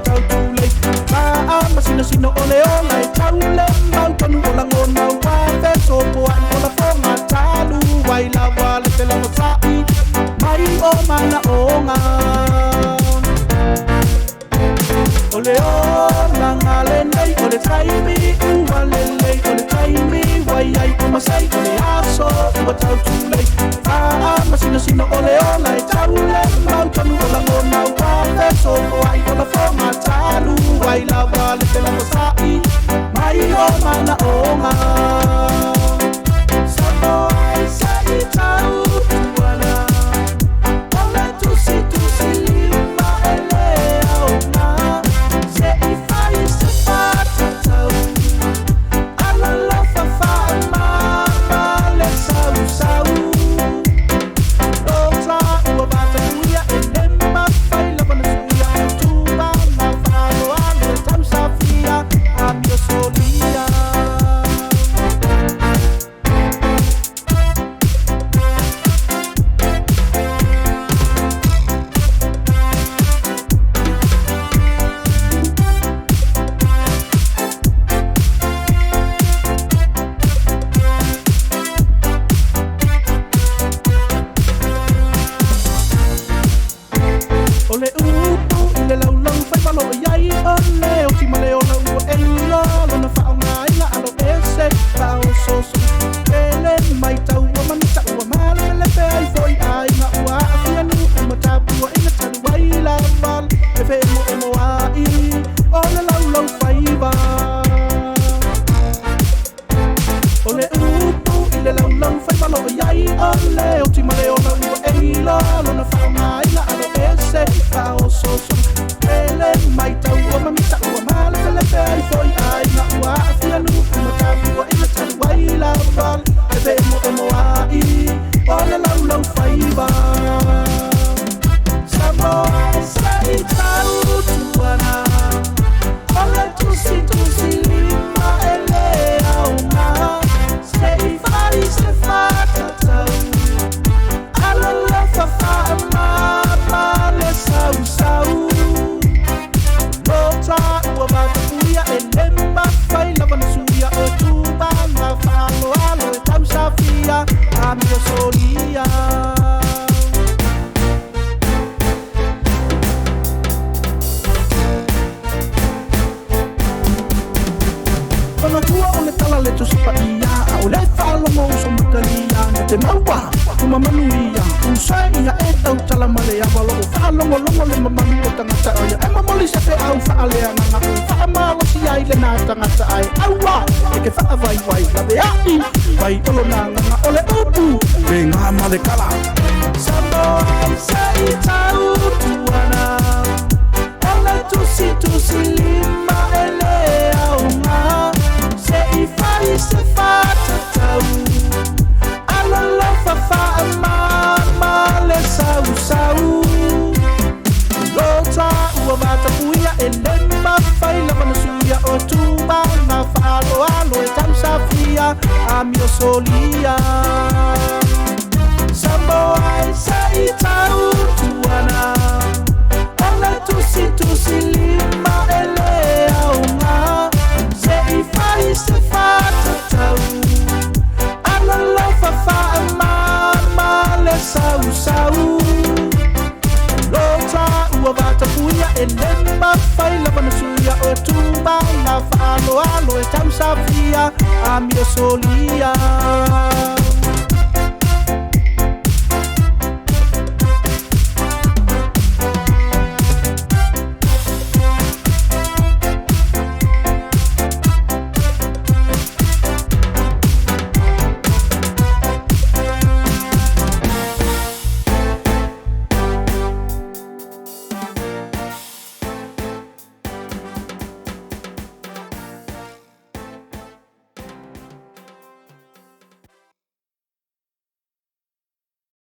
tau tūlei Kaa masina sino ole ola e tau le mau tonu o la ngona Wa te sopo ai o la fonga talu Wai la wale te lango sai Mai o mana o ngā Ole ola ngale nei Ole taimi ua lelei Ole taimi wai ai o masai Ole aso ua tau tūlei Kaa masina sino ole ola e tau le mau tonu o la ngona Wa te sopo ai o la fonga talu Wai la wale te lango sai Mai o mana o ngā Sabo ai sai tau tuana Ole tusi lima ele au ngā Se I fai se fata tau Ala lofa fai mama le sau sau Rota ua bata kuia e lema fai lava na suia Tuba na faro ale tau safia A mio solia Ole upu I le lau lau fai malo iai Ole o ti male o lau o eila Lona whao ngai la alo ese Pao soso Ele mai tau o manita ua male Pele pe ai foi ai Nga ua afianu E matapua ina talu wai la wal E fe emo ai Ole lau lau fai wa Ole upu I le lau lau fai malo iai Ole o ti male o lau o eila Lona whao ngai la alo ese Pao soso Ele mai tau o mamita ua male Pele pe ai foi ai Nga ua afianu E matapua ina talu wai la wal E fe emo ai Ole lau lau fai wa Sabo ai sai tau tuana Ole tusi lima ele au ngā Se I fai se fata tau Ala lofa faa mama le sau sau Lota ua bata kuia e lemba fai lava na suia O tuba ngā whaalo alo e tau safia A mio solia Kona tua o le tala le tusipa ia A o le whaalongo so makalia Na te maua kuma manuia Usai ia e tau tala male A walo o whaalongo longo le mamanu o tangata oia E mamoli se pe au whaalea nganga O whaamalo si ai le nā tangata ai Aua e ke whaavai wai La ve ai Wai tolo nā nganga o le upu Me ngā male kala Sabo ai sai tau tuana Ole tusi lima ele au ngā Se I fai se fata tau Ala lofa faa mama le sau sau Lota ua bata kuia e lemba fai lava na suia O tuba na whaalo alo e tau safia A mio solia Sabo ai sai tau tuana Ole tusi lima ele au ngā Se I fai se fata tau Ala lofa faa mama le sau sau Lota ua bata kuia e lemba fai lava na suia O tuba na whaalo alo e tau safia A mio solia